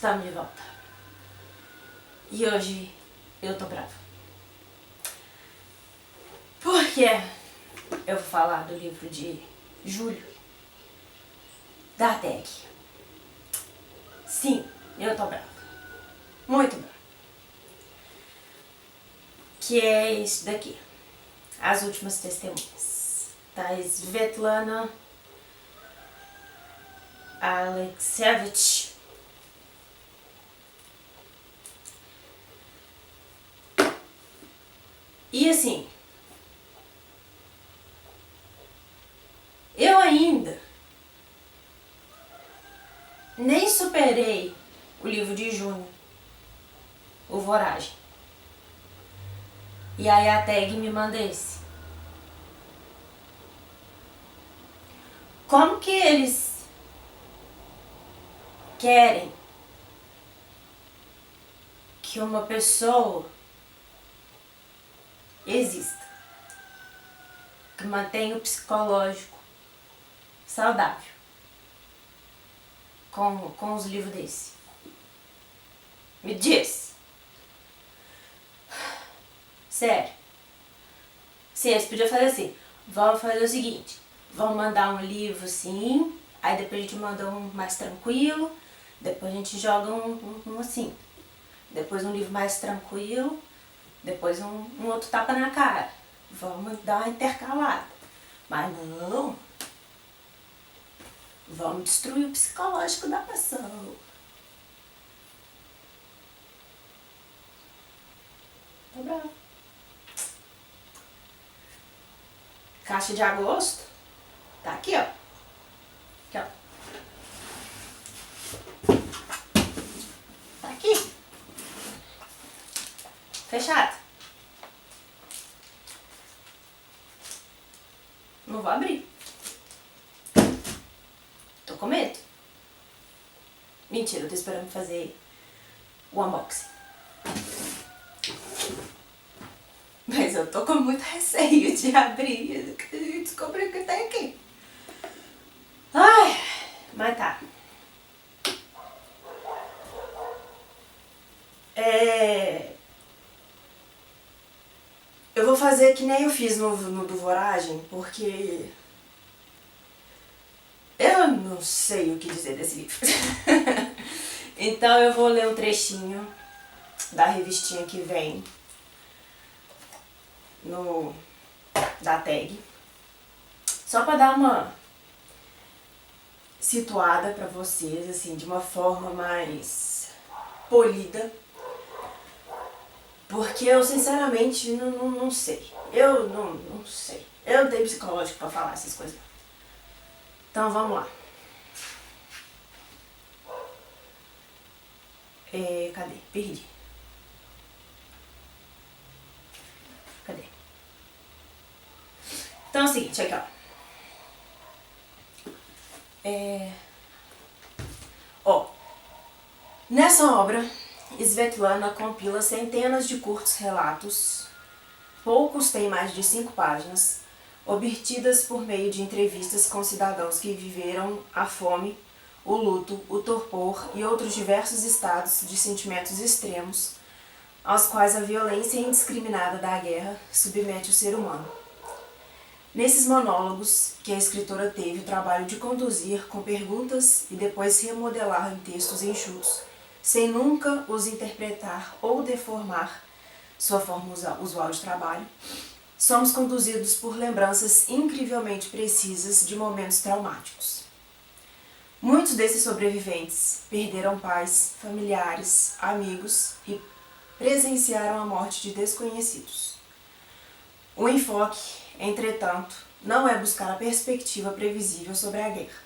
Estamos de volta. E hoje eu tô brava. Porque eu vou falar do livro de Julho, da Teg. Sim, eu tô brava. Muito brava. Que é esse daqui. As Últimas Testemunhas. Da Svetlana Alexievich. E assim, eu ainda nem superei o livro de junho, o Voragem. E aí a Teg me manda esse. Como que eles querem que uma pessoa exista, que mantenha o psicológico saudável com os livros desse? Me diz. Sério. Sim, eles podiam fazer assim. Vamos fazer o seguinte. Vamos mandar um livro assim. Aí depois a gente manda um mais tranquilo. Depois a gente joga um assim. Depois um livro mais tranquilo. Depois um outro tapa na cara. Vamos dar uma intercalada. Mas não. Vamos destruir o psicológico da pessoa. Tô brava. Caixa de agosto. Tá aqui, ó. Aqui, ó. Tá aqui. Fechado. Não vou abrir. Tô com medo. Mentira, eu tô esperando fazer o unboxing. Mas eu tô com muito receio de abrir e descobrir o que tem aqui. Ai, mas tá. Eu vou fazer que nem eu fiz no do Voragem, porque eu não sei o que dizer desse livro. Então eu vou ler um trechinho da revistinha que vem da Teg, só para dar uma situada para vocês, assim, de uma forma mais polida, porque eu sinceramente não sei. Eu não sei. Eu não tenho psicológico para falar essas coisas. Então vamos lá. Cadê? Perdi. Cadê? Então é o seguinte, aqui ó. Nessa obra, Svetlana compila centenas de curtos relatos, poucos têm mais de 5 páginas, obtidas por meio de entrevistas com cidadãos que viveram a fome, o luto, o torpor e outros diversos estados de sentimentos extremos, aos quais a violência indiscriminada da guerra submete o ser humano. Nesses monólogos, que a escritora teve o trabalho de conduzir com perguntas e depois remodelar em textos enxutos, sem nunca os interpretar ou deformar sua forma usual de trabalho, somos conduzidos por lembranças incrivelmente precisas de momentos traumáticos. Muitos desses sobreviventes perderam pais, familiares, amigos e presenciaram a morte de desconhecidos. O enfoque, entretanto, não é buscar a perspectiva previsível sobre a guerra,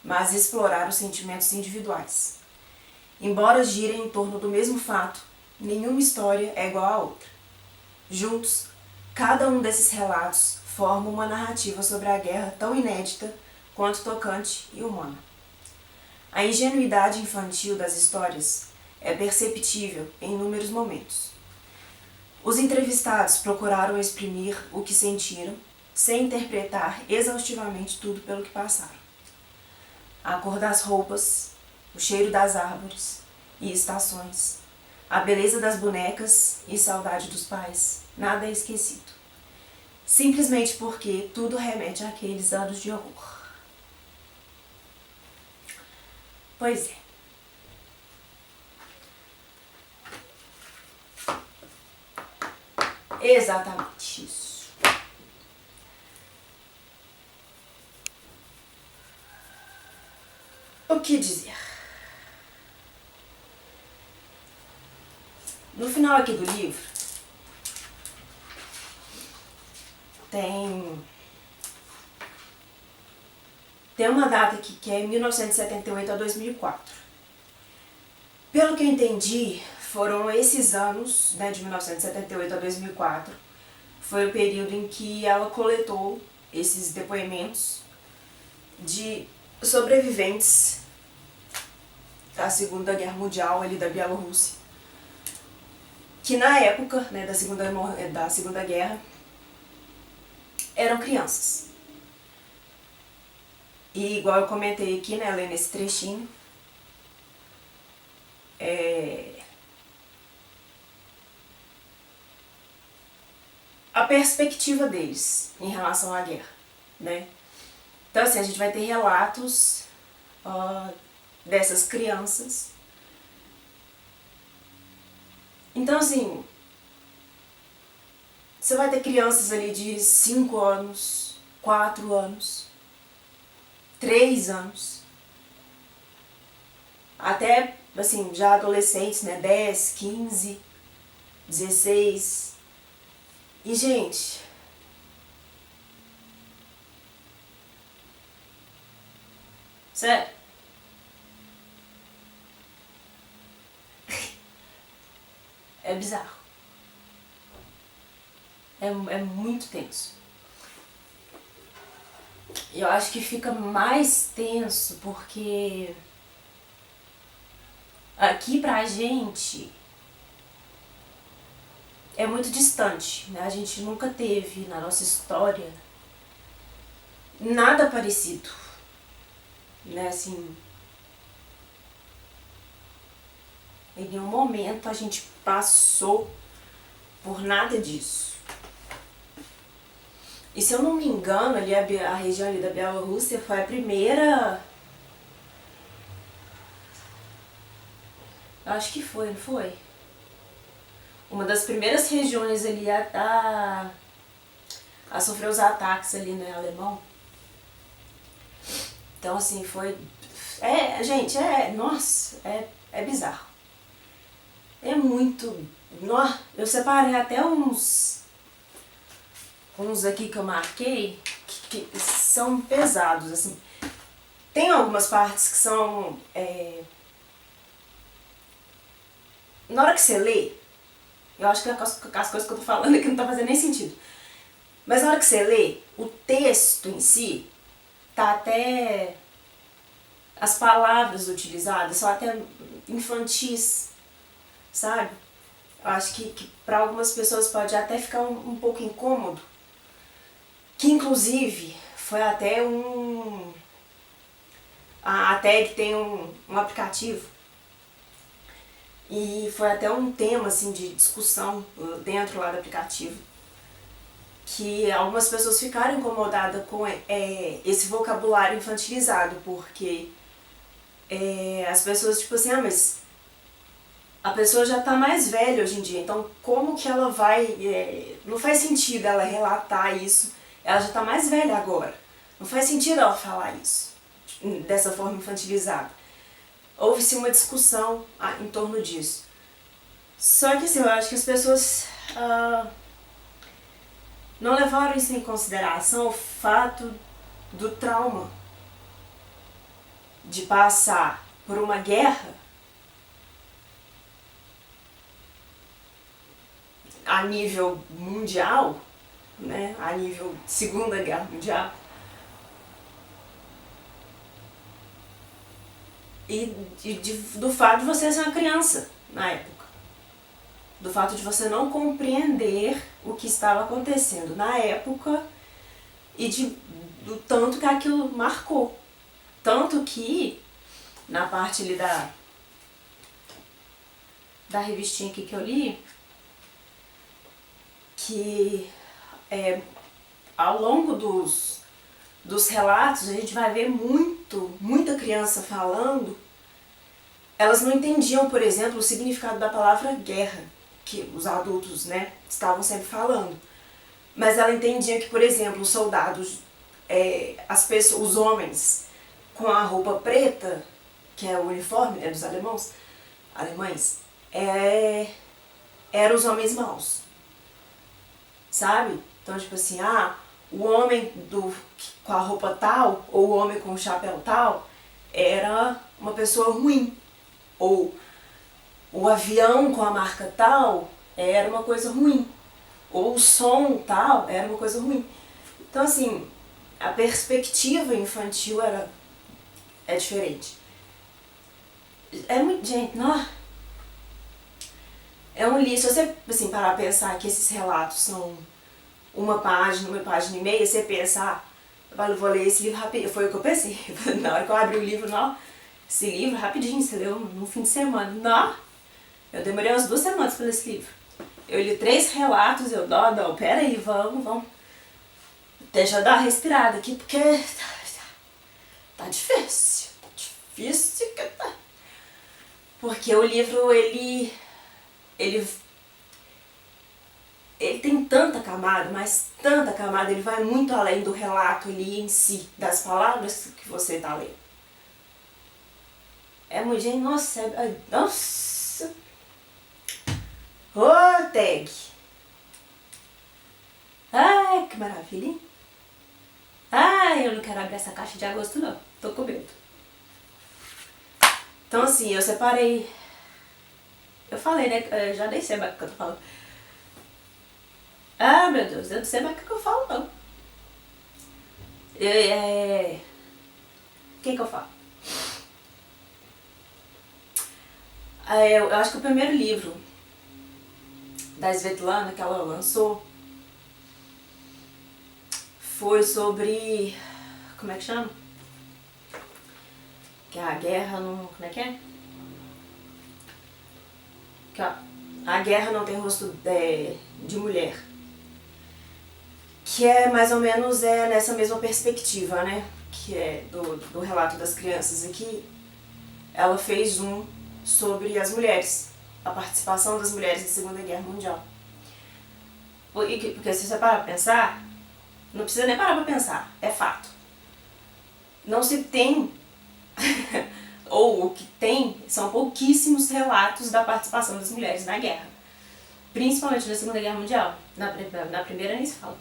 mas explorar os sentimentos individuais. Embora girem em torno do mesmo fato, nenhuma história é igual à outra. Juntos, cada um desses relatos forma uma narrativa sobre a guerra tão inédita quanto tocante e humana. A ingenuidade infantil das histórias é perceptível em inúmeros momentos. Os entrevistados procuraram exprimir o que sentiram, sem interpretar exaustivamente tudo pelo que passaram. A cor das roupas, o cheiro das árvores, e estações, a beleza das bonecas e saudade dos pais. Nada é esquecido. Simplesmente porque tudo remete àqueles anos de horror. Pois é. Exatamente isso. O que dizer? No final aqui do livro, tem uma data aqui que é 1978 a 2004. Pelo que eu entendi, foram esses anos, né, de 1978 a 2004, foi o período em que ela coletou esses depoimentos de sobreviventes da Segunda Guerra Mundial ali da Bielorrússia, que na época, né, da Segunda Guerra eram crianças. E igual eu comentei aqui, né, lendo esse trechinho, a perspectiva deles em relação à guerra, né? Então assim, a gente vai ter relatos dessas crianças. Então assim, você vai ter crianças ali de 5 anos, 4 anos, 3 anos, até assim, já adolescentes, né, 10, 15, 16. E gente, sério, é bizarro. É muito tenso. E eu acho que fica mais tenso porque aqui pra gente é muito distante, né? A gente nunca teve na nossa história nada parecido, né? Assim, em nenhum momento a gente passou por nada disso. E se eu não me engano, ali a região ali da Bielorrússia foi a primeira... Acho que foi, não foi? Uma das primeiras regiões ali a sofrer os ataques ali, né, alemão. Então assim, foi... gente, nossa, é bizarro. É muito... Eu separei até uns aqui que eu marquei que são pesados, assim. Tem algumas partes que são... Na hora que você lê, eu acho que as coisas que eu tô falando aqui não tá fazendo nem sentido. Mas na hora que você lê, o texto em si, tá até... As palavras utilizadas são até infantis, sabe? Eu acho que para algumas pessoas pode até ficar um pouco incômodo. Que inclusive foi até a TAG tem um aplicativo. E foi até um tema assim, de discussão dentro lá do aplicativo. Que algumas pessoas ficaram incomodadas com esse vocabulário infantilizado, porque as pessoas tipo assim, mas a pessoa já está mais velha hoje em dia, então como que ela vai... não faz sentido ela relatar isso, ela já está mais velha agora. Não faz sentido ela falar isso dessa forma infantilizada. Houve-se uma discussão em torno disso. Só que assim, eu acho que as pessoas não levaram isso em consideração, o fato do trauma de passar por uma guerra a nível mundial, né, a nível Segunda Guerra Mundial, e do fato de você ser uma criança na época, do fato de você não compreender o que estava acontecendo na época e do tanto que aquilo marcou. Tanto que, na parte ali da revistinha aqui que eu li, que ao longo dos relatos a gente vai ver muita criança falando. Elas não entendiam, por exemplo, o significado da palavra guerra, que os adultos, né, estavam sempre falando. Mas ela entendia que, por exemplo, os soldados, as pessoas, os homens com a roupa preta, que é o uniforme, né, dos alemães, eram os homens maus, sabe? Então, tipo assim, o homem com a roupa tal, ou o homem com o chapéu tal, era uma pessoa ruim. Ou o avião com a marca tal era uma coisa ruim. Ou o som tal era uma coisa ruim. Então, assim, a perspectiva infantil é diferente. Gente, não. É um livro, se você assim, parar a pensar que esses relatos são uma página e meia, você pensa, eu vou ler esse livro rapidinho. Foi o que eu pensei. Na hora que eu abri o livro, não, esse livro rapidinho, você leu no fim de semana. Não, eu demorei umas 2 semanas para ler esse livro. Eu li 3 relatos, não, peraí, vamos. Deixa eu dar uma respirada aqui, porque tá difícil. Porque o livro, ele tem tanta camada, mas tanta camada, ele vai muito além do relato ali em si, das palavras que você tá lendo. É muito, gente, nossa. Ô, tag. Ai, que maravilha, hein? Ai, eu não quero abrir essa caixa de agosto, não. Tô com medo. Então, assim, eu separei. Eu falei, né? Eu já nem sei mais o que eu tô falando. Meu Deus, eu não sei mais o que eu falo, não. O que eu falo? Eu acho que o primeiro livro da Svetlana que ela lançou foi sobre... Como é que chama? Que a guerra não... Como é que é? Que a guerra não tem rosto de mulher. Que é mais ou menos nessa mesma perspectiva, né? Que é do relato das crianças aqui. Ela fez um sobre as mulheres, a participação das mulheres na Segunda Guerra Mundial. Porque se você parar pra pensar, não precisa nem parar pra pensar, é fato. Não se tem, ou o que tem, são pouquíssimos relatos da participação das mulheres na guerra. Principalmente na Segunda Guerra Mundial, na primeira nem se fala.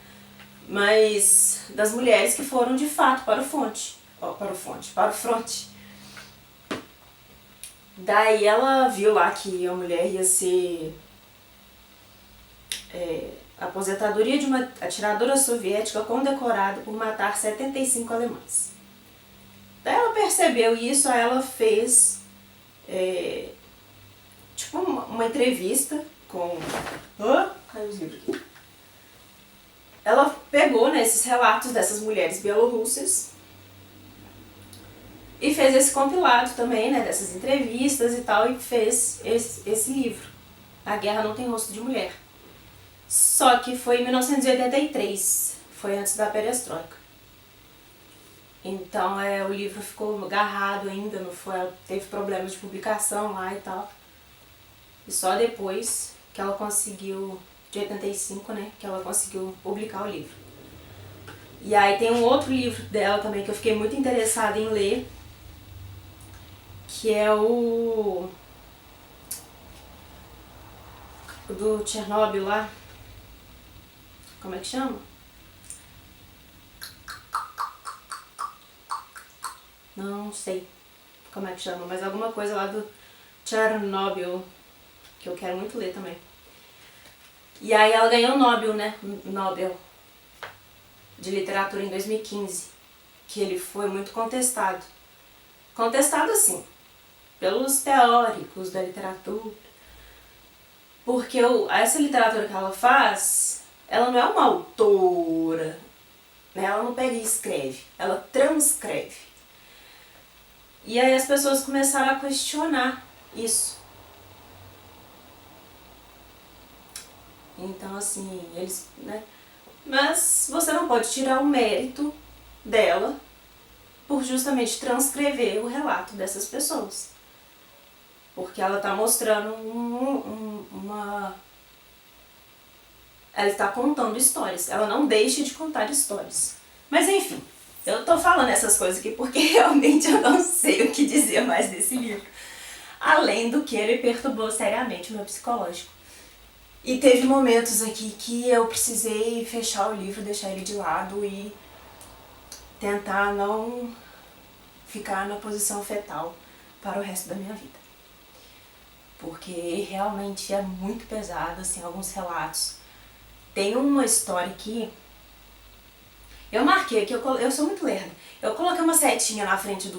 Mas das mulheres que foram de fato para o fronte. Daí ela viu lá que a mulher ia ser a aposentadoria de uma atiradora soviética condecorada por matar 75 alemães. Daí ela percebeu isso, aí ela fez tipo uma entrevista com... Caiu os livros aqui. Ela pegou, né, esses relatos dessas mulheres bielorrussas e fez esse compilado também, né, dessas entrevistas e tal, e fez esse livro, A Guerra Não Tem Rosto de Mulher. Só que foi em 1983, foi antes da perestroika. Então o livro ficou agarrado ainda, não foi, teve problemas de publicação lá e tal. E só depois que ela conseguiu, de 85, né, que ela conseguiu publicar o livro. E aí tem um outro livro dela também que eu fiquei muito interessada em ler, que é o do Chernobyl lá. Como é que chama? Não sei como é que chama, mas alguma coisa lá do Chernobyl, que eu quero muito ler também. E aí ela ganhou o Nobel, né? Nobel de literatura em 2015, que ele foi muito contestado. Contestado assim, pelos teóricos da literatura. Porque essa literatura que ela faz, ela não é uma autora, né? Ela não pega e escreve, ela transcreve. E aí as pessoas começaram a questionar isso. Então, assim, eles, né? Mas você não pode tirar o mérito dela por justamente transcrever o relato dessas pessoas. Porque ela está mostrando uma... Ela está contando histórias. Ela não deixa de contar histórias. Mas enfim, eu tô falando essas coisas aqui porque realmente eu não sei o que dizer mais desse livro. Além do que ele perturbou seriamente o meu psicológico. E teve momentos aqui que eu precisei fechar o livro, deixar ele de lado e tentar não ficar na posição fetal para o resto da minha vida. Porque realmente é muito pesado, assim, alguns relatos. Tem uma história aqui, eu marquei aqui, eu sou muito lerda. Eu coloquei uma setinha na frente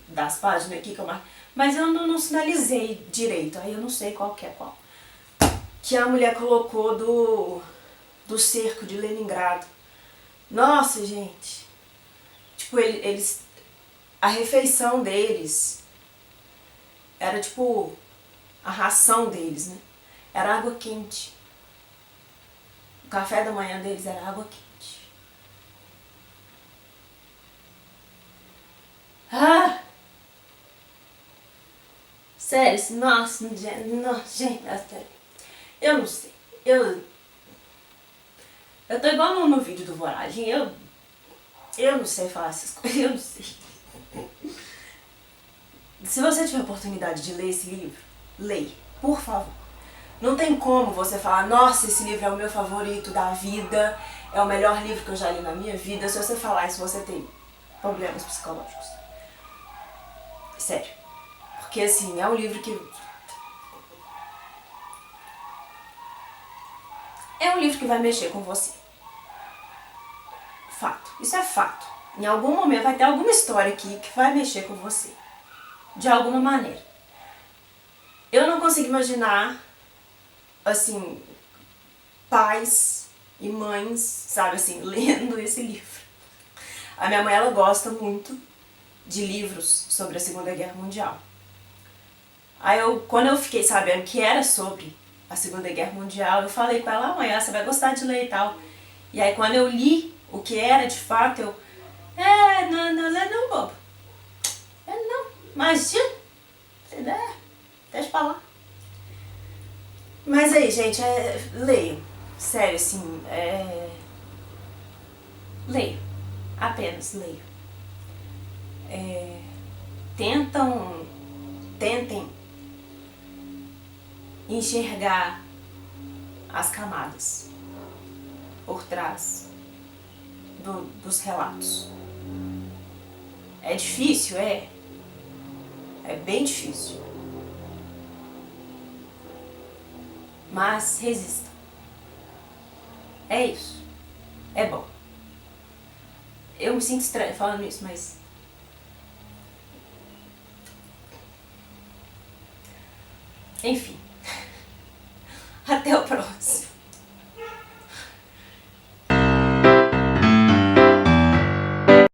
das páginas aqui que eu marquei, mas eu não sinalizei direito, aí eu não sei qual que é qual. Que a mulher colocou do cerco de Leningrado. Nossa, gente. Tipo, eles... A refeição deles era tipo a ração deles, né? Era água quente. O café da manhã deles era água quente. Ah! Sério, nossa, gente, eu não sei. Eu tô igual no vídeo do Voragem, eu não sei falar essas coisas, eu não sei. Se você tiver a oportunidade de ler esse livro, leia, por favor. Não tem como você falar, nossa, esse livro é o meu favorito da vida, é o melhor livro que eu já li na minha vida. Se você falar isso, você tem problemas psicológicos. Sério. Porque assim, é um livro que... É um livro que vai mexer com você. Fato. Isso é fato. Em algum momento vai ter alguma história aqui que vai mexer com você. De alguma maneira. Eu não consigo imaginar, assim, pais e mães, sabe assim, lendo esse livro. A minha mãe, ela gosta muito de livros sobre a Segunda Guerra Mundial. Aí quando eu fiquei sabendo que era sobre a Segunda Guerra Mundial, eu falei com ela, mãe, você vai gostar de ler e tal. E aí quando eu li o que era de fato, eu... não, bobo. Não, imagina. Deixa pra lá. Mas aí, gente, leiam. Sério, assim, leiam. Apenas leiam. Tentem enxergar as camadas por trás dos relatos. É difícil, é bem difícil. Mas resista. É isso. É bom. Eu me sinto estranha falando isso, mas... Enfim. Até o próximo.